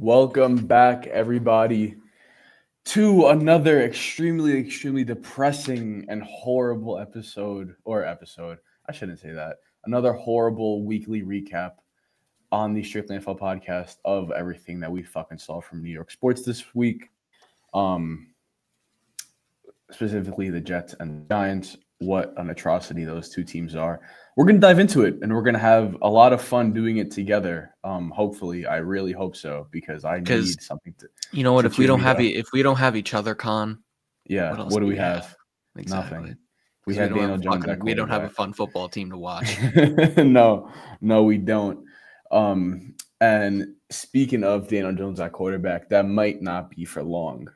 Welcome back, everybody, to another extremely depressing and horrible episode. I shouldn't say that. Another horrible weekly recap on the StricklyNFL podcast of everything that we fucking saw from New York sports this week. Specifically the Jets and the Giants. What an atrocity those two teams are. We're going to dive into it, and we're going to have a lot of fun doing it together. Hopefully, I really hope so, because I need something to. You know what? If we don't have each other, Con. Yeah. What do we have? Exactly. Nothing. We had Daniel Jones. We don't have a fun football team to watch. No, we don't. And speaking of Daniel Jones at quarterback, that might not be for long.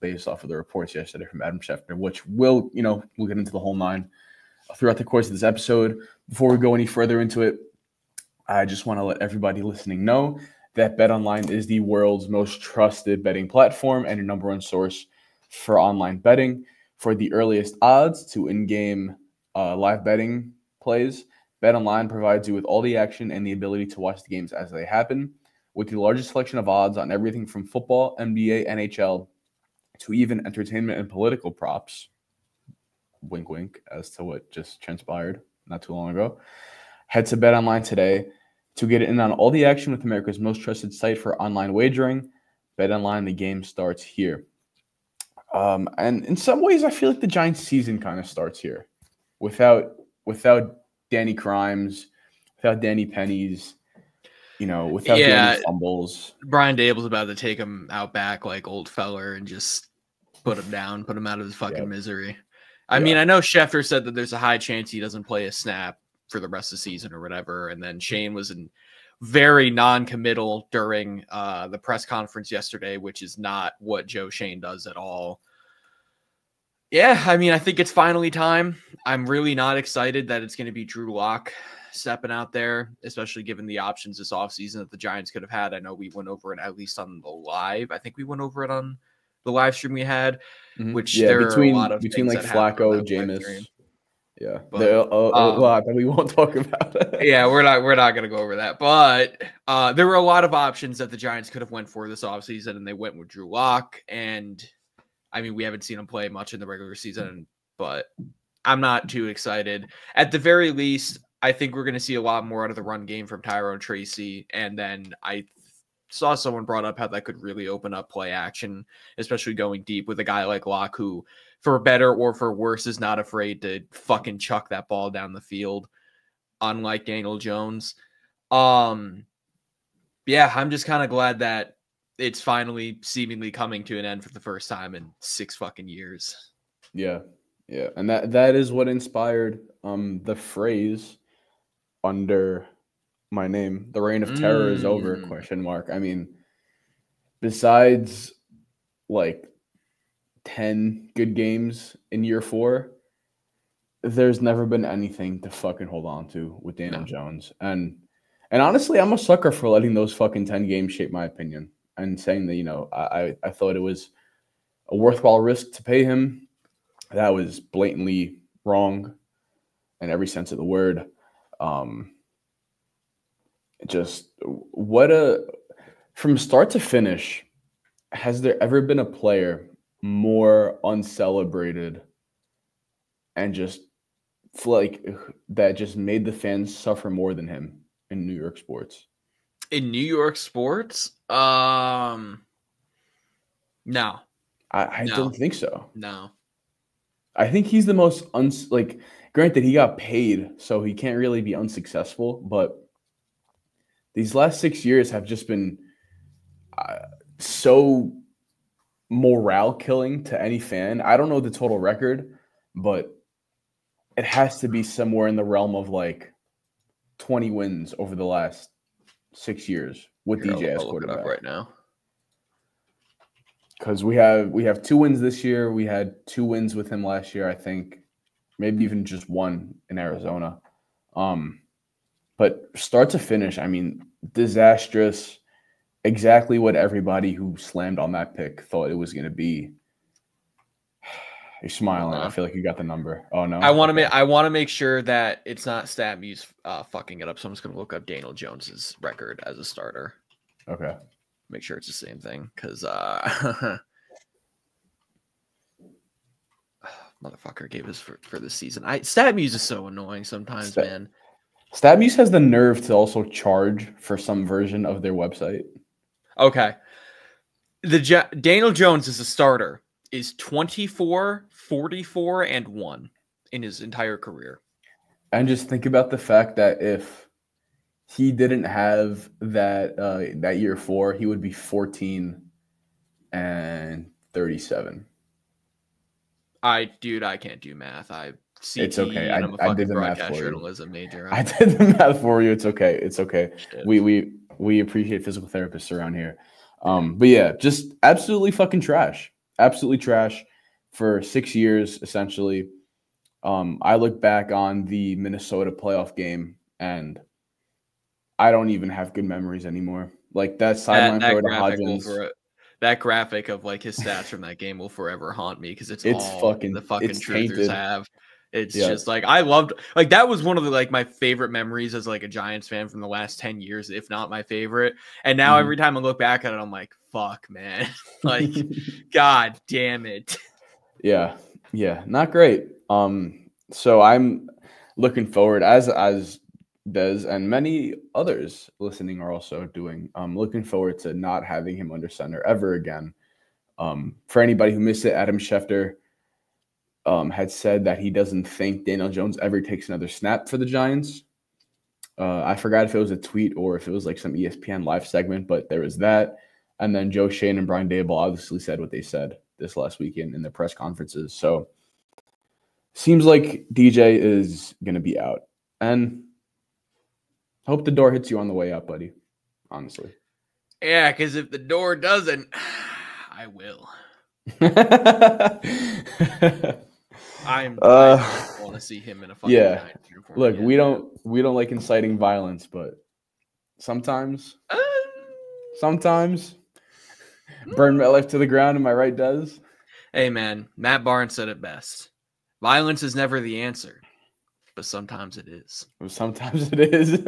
Based off of the reports yesterday from Adam Schefter, which we'll get into the whole nine throughout the course of this episode. Before we go any further into it, I just want to let everybody listening know that BetOnline is the world's most trusted betting platform and your number one source for online betting. For the earliest odds to in-game live betting plays, BetOnline provides you with all the action and the ability to watch the games as they happen, with the largest selection of odds on everything from football, NBA, NHL, to even entertainment and political props. Wink, wink, as to what just transpired not too long ago. Head to BetOnline today to get in on all the action with America's most trusted site for online wagering. BetOnline, the game starts here. And in some ways, I feel like the Giants' season kind of starts here. Without Danny Crimes, without Danny Pennies, without Danny fumbles. Brian Dable's about to take him out back like old feller and just put him down, put him out of his fucking misery. I mean, I know Schefter said that there's a high chance he doesn't play a snap for the rest of the season or whatever. And then Shane was very non-committal during the press conference yesterday, which is not what Joe Schoen does at all. Yeah, I mean, I think it's finally time. I'm really not excited that it's going to be Drew Lock stepping out there, especially given the options this offseason that the Giants could have had. I know we went over it at least on the live. I think we went over it on the live stream we had, which there are a lot of between things like Flacco, Jameis. Yeah, but, a lot that we won't talk about. Yeah, we're not going to go over that. But there were a lot of options that the Giants could have went for this offseason, and they went with Drew Lock. And I mean, we haven't seen him play much in the regular season, but I'm not too excited. At the very least, I think we're going to see a lot more out of the run game from Tyrone Tracy. And then I saw someone brought up how that could really open up play action, especially going deep with a guy like Locke, who, for better or for worse, is not afraid to fucking chuck that ball down the field, unlike Daniel Jones. Yeah, I'm just kind of glad that it's finally seemingly coming to an end for the first time in 6 fucking years. Yeah. And that is what inspired the phrase under my name, the reign of terror is over, ? I mean, besides like 10 good games in year 4, there's never been anything to fucking hold on to with Daniel Jones. And honestly, I'm a sucker for letting those fucking 10 games shape my opinion and saying that, I thought it was a worthwhile risk to pay him. That was blatantly wrong in every sense of the word. From start to finish, has there ever been a player more uncelebrated and just like that just made the fans suffer more than him in New York sports? In New York sports? No. I don't think so. No. I think he's the most granted, he got paid, so he can't really be unsuccessful, but these last 6 years have just been so morale killing to any fan. I don't know the total record, but it has to be somewhere in the realm of like 20 wins over the last 6 years with DJ as quarterback. Look it up right now. Because we have 2 wins this year. We had 2 wins with him last year, I think. Maybe even just 1 in Arizona. But start to finish, I mean, disastrous. Exactly what everybody who slammed on that pick thought it was going to be. You're smiling. I feel like you got the number. Oh no. I want to make sure that it's not StatMuse fucking it up. So I'm just going to look up Daniel Jones's record as a starter. Okay. make sure it's the same thing because motherfucker gave us for this season. StatMuse is so annoying sometimes, man. StatMuse has the nerve to also charge for some version of their website. Okay. Daniel Jones as a starter is 24, 44, and 1 in his entire career. And just think about the fact that if he didn't have that that year 4, he would be 14 and 37. I can't do math. It's okay. And I'm a I fucking did the math broadcast for you. journalism major. I did the math for you. It's okay. It's okay. Shit. We appreciate physical therapists around here. But yeah, just absolutely fucking trash. Absolutely trash for 6 years, essentially. I look back on the Minnesota playoff game, and I don't even have good memories anymore. Like that sideline throw to Hodgins. That graphic of like his stats from that game will forever haunt me because it's all fucking the fucking it's truthers tainted. have. It's just like I loved like that was one of the like my favorite memories as like a Giants fan from the last 10 years, if not my favorite. And now every time I look back at it, I'm like, fuck, man. Like, God damn it. Yeah, not great. So I'm looking forward as Des and many others listening are also doing. Looking forward to not having him under center ever again. For anybody who missed it, Adam Schefter had said that he doesn't think Daniel Jones ever takes another snap for the Giants. I forgot if it was a tweet or if it was like some ESPN live segment, but there was that. And then Joe Schoen and Brian Daboll obviously said what they said this last weekend in the press conferences. So seems like DJ is going to be out. And hope the door hits you on the way up, buddy. Honestly. Yeah, because if the door doesn't, I will. I want to see him in a fucking Giants uniform. Look, again. we don't like inciting violence, but sometimes burn my life to the ground. Am I right, Des? Hey, man, Matt Barnes said it best. Violence is never the answer, but sometimes it is. Sometimes it is.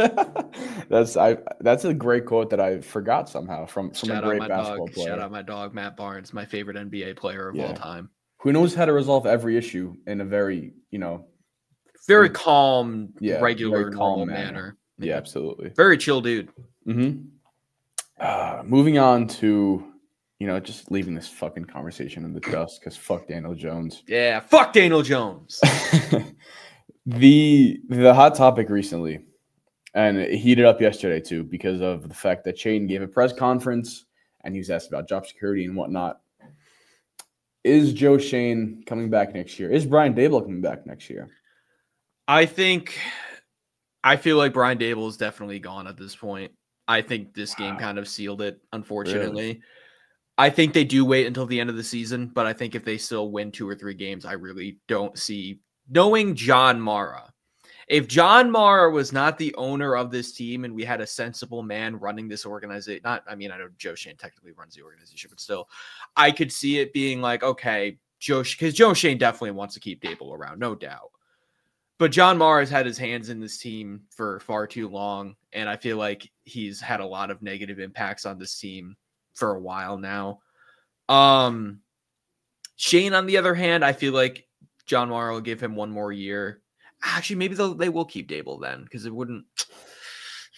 That's a great quote that I forgot somehow from a great basketball player. Shout out my dog, Matt Barnes, my favorite NBA player of all time. Who knows how to resolve every issue in a very, very calm, regular, very calm normal manner. Yeah, absolutely. Very chill dude. Mm-hmm. Moving on to, just leaving this fucking conversation in the dust because fuck Daniel Jones. Yeah, fuck Daniel Jones. The hot topic recently, and it heated up yesterday too because of the fact that Shane gave a press conference and he was asked about job security and whatnot. Is Joe Schoen coming back next year? Is Brian Daboll coming back next year? I feel like Brian Daboll is definitely gone at this point. I think this game kind of sealed it, unfortunately. Really? I think they do wait until the end of the season, but I think if they still win 2 or 3 games, I really don't see, knowing John Mara, if John Mara was not the owner of this team and we had a sensible man running this organization, I know Joe Schoen technically runs the organization, but still, I could see it being like, okay, because Joe Schoen definitely wants to keep Daboll around, no doubt. But John Mara has had his hands in this team for far too long, and I feel like he's had a lot of negative impacts on this team for a while now. Shane, on the other hand, I feel like John Mara will give him 1 more year. Actually, maybe they will keep Daboll then because it wouldn't.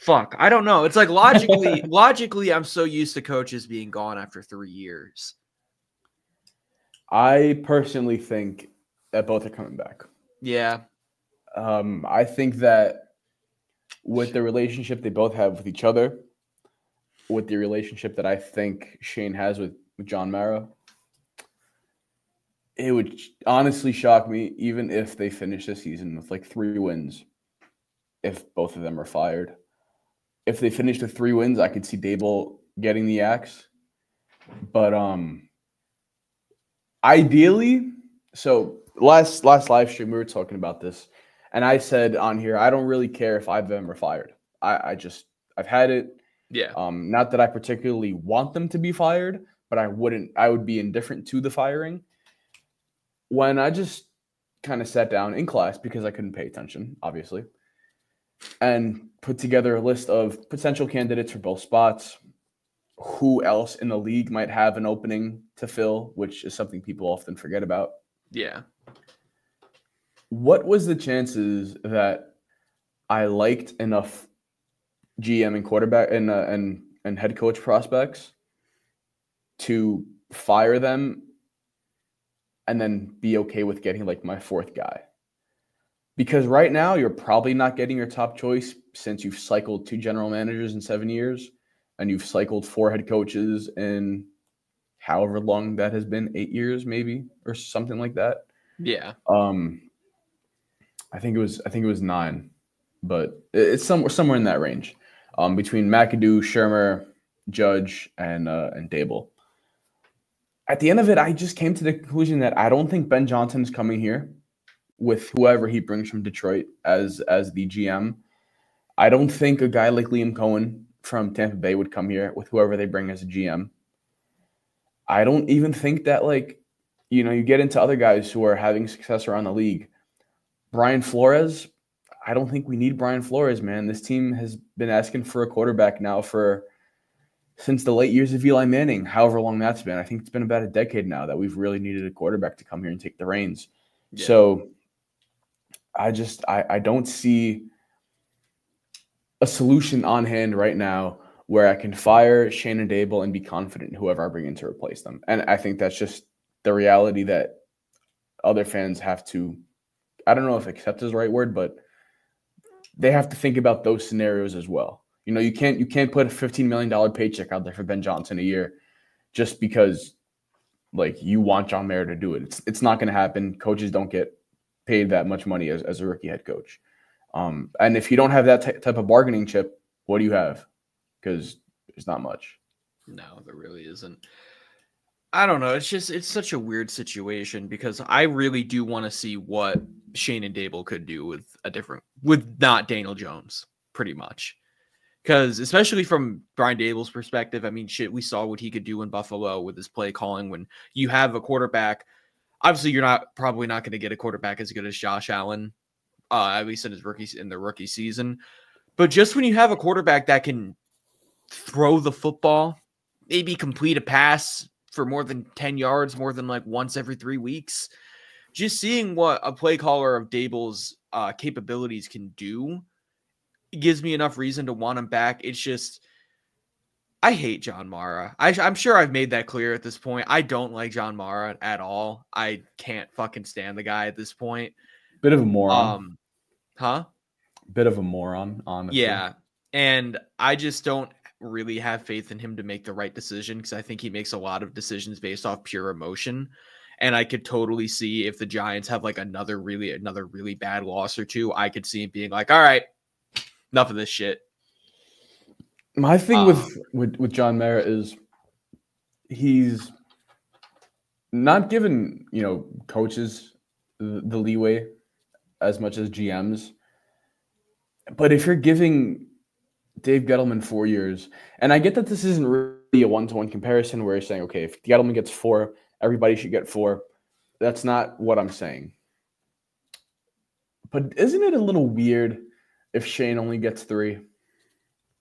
Fuck, I don't know. It's like logically, I'm so used to coaches being gone after 3 years. I personally think that both are coming back. Yeah. I think that with the relationship they both have with each other, with the relationship that I think Shane has with John Mara, it would honestly shock me even if they finish the season with like 3 wins, if both of them are fired. If they finish with 3 wins, I could see Daboll getting the axe. But ideally, so last live stream, we were talking about this. And I said on here, I don't really care if either of them are fired. I've had it. Yeah. Not that I particularly want them to be fired, but I would be indifferent to the firing. When I just kind of sat down in class because I couldn't pay attention, obviously, and put together a list of potential candidates for both spots, who else in the league might have an opening to fill, which is something people often forget about. Yeah. What was the chances that I liked enough GM and quarterback and head coach prospects to fire them and then be okay with getting like my fourth guy? Because right now you're probably not getting your top choice since you've cycled 2 general managers in 7 years and you've cycled 4 head coaches in however long that has been, 8 years maybe or something like that. Yeah. I think it was 9, but it's somewhere in that range, between McAdoo, Shermer, Judge, and Dable. At the end of it, I just came to the conclusion that I don't think Ben Johnson is coming here with whoever he brings from Detroit as the GM. I don't think a guy like Liam Cohen from Tampa Bay would come here with whoever they bring as a GM. I don't even think that, like, you get into other guys who are having success around the league. Brian Flores, I don't think we need Brian Flores, man. This team has been asking for a quarterback now since the late years of Eli Manning, however long that's been. I think it's been about a decade now that we've really needed a quarterback to come here and take the reins. Yeah. So I don't see a solution on hand right now where I can fire Shane and Dable and be confident in whoever I bring in to replace them. And I think that's just the reality that other fans have to, I don't know if accept is the right word, but they have to think about those scenarios as well. You can't put a $15 million paycheck out there for Ben Johnson a year just because, like, you want John Mara to do it. It's not going to happen. Coaches don't get paid that much money as a rookie head coach. And if you don't have that type of bargaining chip, what do you have? Because there's not much. No, there really isn't. I don't know. It's such a weird situation because I really do want to see what Shane and Dable could do with not Daniel Jones, pretty much. Because especially from Brian Dable's perspective, I mean, we saw what he could do in Buffalo with his play calling. When you have a quarterback, obviously you're probably not going to get a quarterback as good as Josh Allen, at least in the rookie season. But just when you have a quarterback that can throw the football, maybe complete a pass for more than 10 yards, more than like once every 3 weeks, just seeing what a play caller of Dable's capabilities can do gives me enough reason to want him back. It's just, I hate John Mara. I'm sure I've made that clear at this point. I don't like John Mara at all. I can't fucking stand the guy at this point. Bit of a moron. Huh? Bit of a moron, honestly. Yeah. And I just don't really have faith in him to make the right decision because I think he makes a lot of decisions based off pure emotion. And I could totally see if the Giants have like another really bad loss or two, I could see him being like, all right, enough of this shit. My thing with John Mara is he's not given, coaches the leeway as much as GMs. But if you're giving Dave Gettleman 4 years, and I get that this isn't really a one-to-one comparison where you're saying, okay, if Gettleman gets 4, everybody should get 4. That's not what I'm saying. But isn't it a little weird if Shane only gets 3?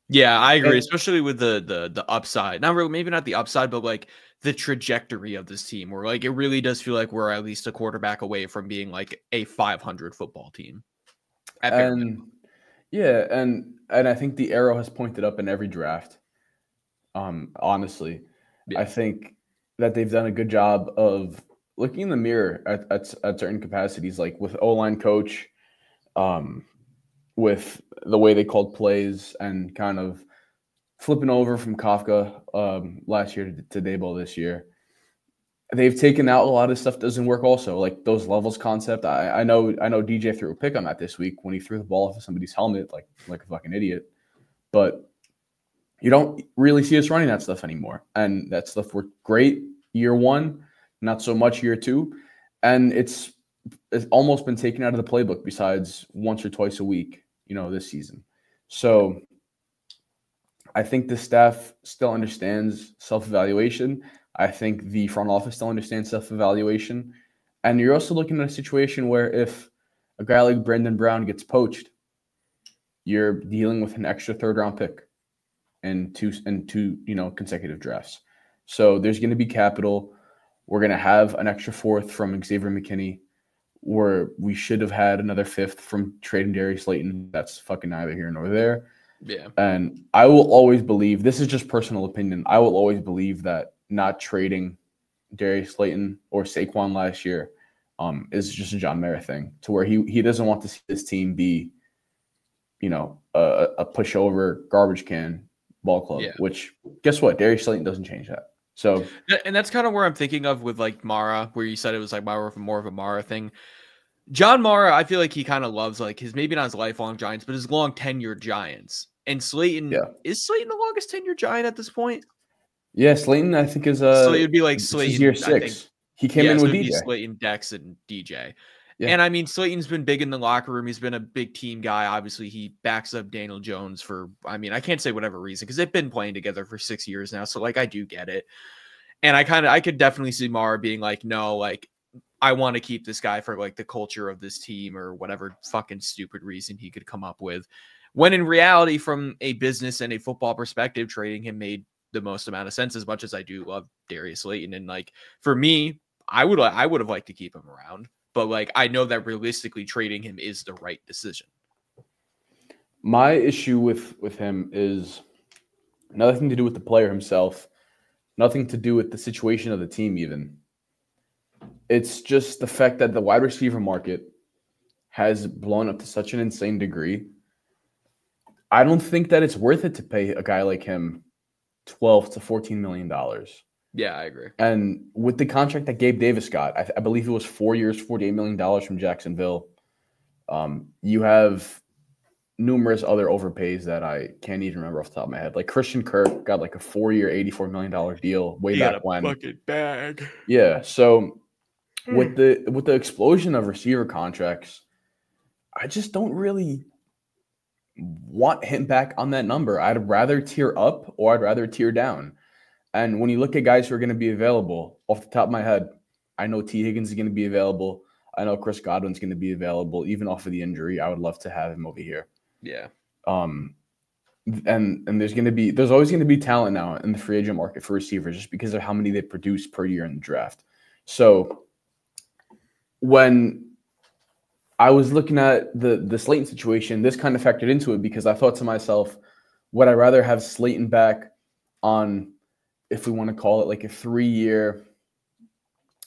Yeah, I agree, especially with the upside. Not really, maybe not the upside, but like the trajectory of this team, where like it really does feel like we're at least a quarterback away from being like a 500 football team. Yeah, and I think the arrow has pointed up in every draft. Honestly, yeah. I think that they've done a good job of looking in the mirror at certain capacities, like with O-line coach, with the way they called plays and kind of flipping over from Kafka last year to Daboll this year. They've taken out a lot of stuff that doesn't work also, like those levels concept. I know DJ threw a pick on that this week when he threw the ball off of somebody's helmet like a fucking idiot. But you don't really see us running that stuff anymore. And that stuff worked great year 1, not so much year 2. And it's almost been taken out of the playbook besides once or twice a week, this season. So I think the staff still understands self-evaluation. I think the front office still understands self-evaluation. And you're also looking at a situation where if a guy like Brandon Brown gets poached, you're dealing with an extra 3rd-round pick. in two consecutive drafts. So there's going to be capital. We're going to have an extra fourth from Xavier McKinney, where we should have had another fifth from trading Darius Slayton. That's fucking neither here nor there. Yeah. And I will always believe, this is just personal opinion, I will always believe that not trading Darius Slayton or Saquon last year is just a John Mara thing, to where he doesn't want to see this team be, a pushover garbage can ball club, which guess what? Darius Slayton doesn't change that. So, and that's kind of where I'm thinking of with like Mara, where you said it was like more of a Mara thing. John Mara, I feel like he kind of loves like his, maybe not his lifelong Giants, but his long tenured Giants. And Slayton, is Slayton the longest tenured Giant at this point? Yeah, Slayton, I think is so it would be like Slayton year 6. He came in with DJ. Slayton, Dex, and DJ. Yeah. And I mean, Slayton's been big in the locker room. He's been a big team guy. Obviously, he backs up Daniel Jones for, I mean, I can't say whatever reason because they've been playing together for 6 years now. So like, I do get it. And I could definitely see Mara being like, no, like, I want to keep this guy for like the culture of this team or whatever fucking stupid reason he could come up with. When in reality, from a business and a football perspective, trading him made the most amount of sense, as much as I do love Darius Slayton. And like, for me, I would have liked to keep him around, but like, I know that realistically trading him is the right decision. My issue with him is nothing to do with the player himself, nothing to do with the situation of the team even. It's just the fact that the wide receiver market has blown up to such an insane degree. I don't think that it's worth it to pay a guy like him $12 to $14 million. Yeah, I agree. And with the contract that Gabe Davis got, I believe it was 4 years, $48 million from Jacksonville. You have numerous other overpays that I can't even remember off the top of my head. Like Christian Kirk got like a 4-year, $84 million deal way back when. Fucking bag. Yeah. So with the explosion of receiver contracts, I just don't really want him back on that number. I'd rather tier up or I'd rather tier down. And when you look at guys who are going to be available, off the top of my head, I know T. Higgins is going to be available. I know Chris Godwin's going to be available, even off of the injury. I would love to have him over here. Yeah. And there's always going to be talent now in the free agent market for receivers just because of how many they produce per year in the draft. So when I was looking at the Slayton situation, this kind of factored into it because I thought to myself, would I rather have Slayton back on, if we want to call it like a 3-year,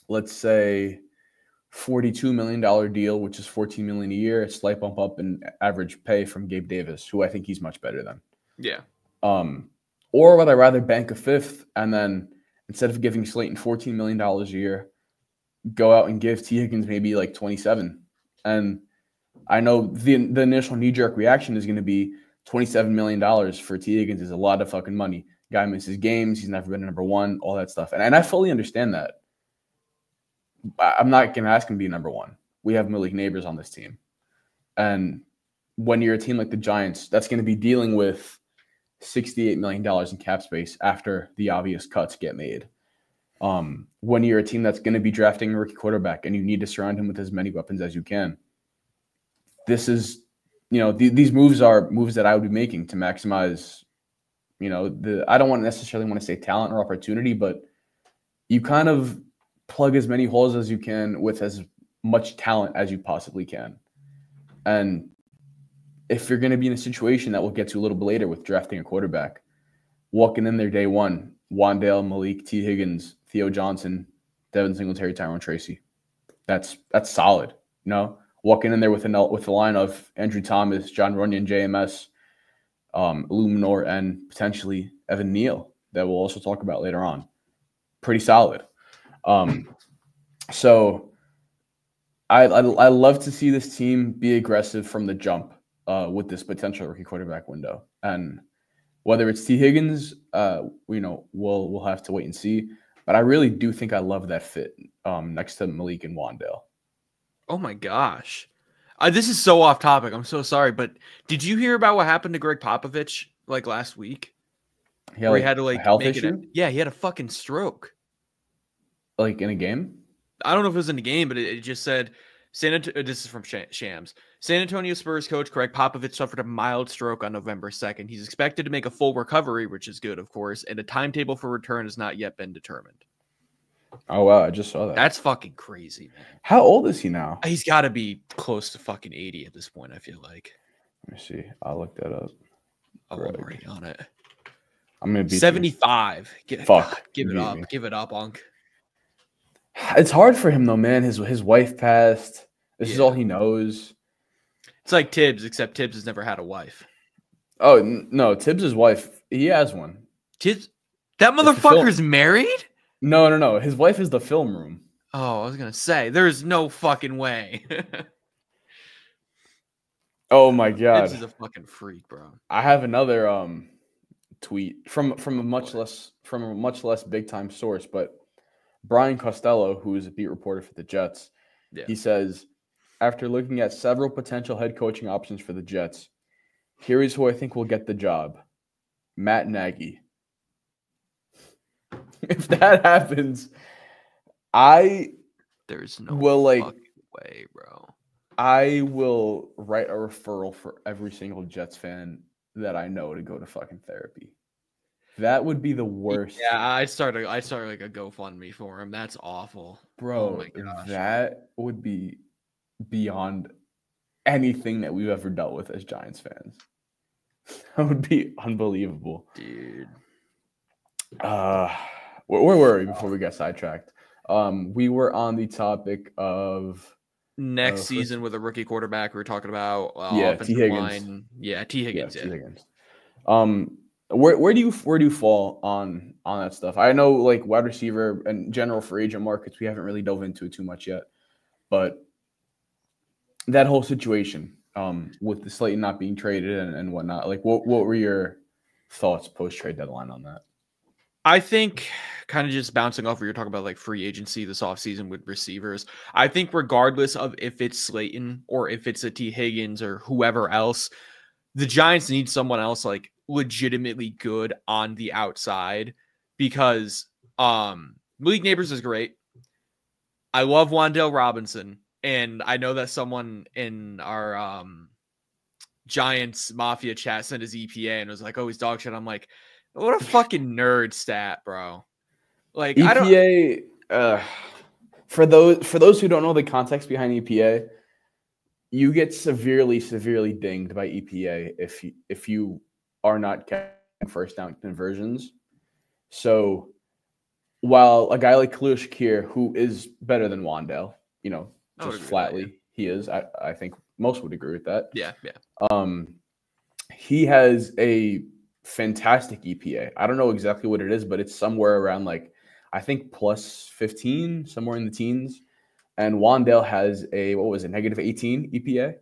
let's say $42 million deal, which is $14 million a year, a slight bump up in average pay from Gabe Davis, who I think he's much better than. Yeah. Or would I rather bank a fifth and then instead of giving Slayton $14 million a year, go out and give T. Higgins maybe like 27? And I know the initial knee-jerk reaction is going to be $27 million for T. Higgins is a lot of fucking money. Guy misses games. He's never been number one, all that stuff. And I fully understand that. I'm not going to ask him to be number one. We have Malik Neighbors on this team. And when you're a team like the Giants, that's going to be dealing with $68 million in cap space after the obvious cuts get made. When you're a team that's going to be drafting a rookie quarterback and you need to surround him with as many weapons as you can, this is, these moves are moves that I would be making to maximize, I don't necessarily want to say talent or opportunity, but you kind of plug as many holes as you can with as much talent as you possibly can. And if you're going to be in a situation that we'll get to a little bit later with drafting a quarterback, walking in there day one, Wan'Dale, Malik, T. Higgins, Theo Johnson, Devin Singletary, Tyrone Tracy. That's solid. Walking in there with the line of Andrew Thomas, John Runyon, JMS, Illuminor, and potentially Evan Neal that we'll also talk about later on. Pretty solid. So I love to see this team be aggressive from the jump with this potential rookie quarterback window. And whether it's T. Higgins, we'll have to wait and see. But I really do think I love that fit next to Malik and Wan'Dale. Oh my gosh. This is so off topic. I'm so sorry. But did you hear about what happened to Greg Popovich like last week? He had to like a health issue? Yeah, he had a fucking stroke. Like in a game? I don't know if it was in the game, but it just said This is from Shams. San Antonio Spurs coach Greg Popovich suffered a mild stroke on November 2nd. He's expected to make a full recovery, which is good, of course, and a timetable for return has not yet been determined. Oh, wow. I just saw that. That's fucking crazy, man. How old is he now? He's got to be close to fucking 80 at this point, I feel like. Let me see. I'll look that up. I'm already on it. I'm going to be 75. Fuck. God, give it up. Give it up, Unc. It's hard for him, though, man. His wife passed. This is all he knows. It's like Tibbs, except Tibbs has never had a wife. Oh, no. Tibbs' wife, he has one. Tibbs? That motherfucker's married? No. His wife is the film room. Oh, I was going to say, there's no fucking way. Oh, my God. Tibbs is a fucking freak, bro. I have another tweet from a much less big-time source, but Brian Costello, who is a beat reporter for the Jets, he says, after looking at several potential head coaching options for the Jets, here is who I think will get the job. Matt Nagy. If that happens, there's no fucking way, bro. I will write a referral for every single Jets fan that I know to go to fucking therapy. That would be the worst. Yeah, I started like a GoFundMe for him. That's awful. Bro, oh my gosh. That would be beyond anything that we've ever dealt with as Giants fans. That would be unbelievable. Dude. Where were we before we got sidetracked? We were on the topic of next season with a rookie quarterback. We were talking about T. Higgins. Line. Yeah, T. Higgins. T. Higgins. Where do you fall on that stuff? I know like wide receiver and general free agent markets we haven't really dove into it too much yet, but that whole situation with the Slayton not being traded and whatnot, like what were your thoughts post trade deadline on that? I think kind of just bouncing off what you're talking about, like free agency this offseason with receivers. I think regardless of if it's Slayton or if it's a T. Higgins or whoever else, the Giants need someone else like legitimately good on the outside because Malik Neighbors is great. I love Wan'Dale Robinson, and I know that someone in our Giants Mafia chat sent his EPA and was like, oh, he's dog shit. I'm like, what a fucking nerd stat, bro. Like EPA, for those who don't know the context behind EPA, you get severely dinged by EPA if you are not catching first down conversions. So while a guy like Khalil Shakir, who is better than Wan'Dale, just flatly, he is. I think most would agree with that. Yeah. He has a fantastic EPA. I don't know exactly what it is, but it's somewhere around like I think plus 15, somewhere in the teens. And Wan'Dale has a negative 18 EPA.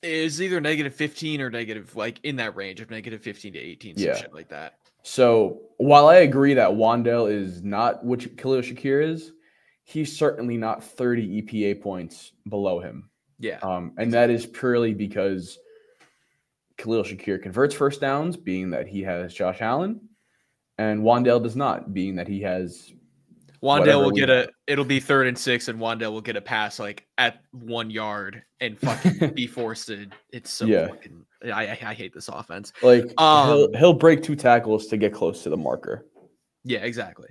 Is either negative 15 or negative, like in that range of negative 15 to 18, some shit like that. So while I agree that Wan'Dale is not what Khalil Shakir is, he's certainly not 30 EPA points below him. Yeah. And that is purely because Khalil Shakir converts first downs, being that he has Josh Allen, and Wan'Dale does not, being that he has. Wan'Dale will get it'll be 3rd and 6, and Wan'Dale will get a pass like at 1 yard and fucking be forced to. It's so fucking. I hate this offense. Like he'll break 2 tackles to get close to the marker. Yeah, exactly.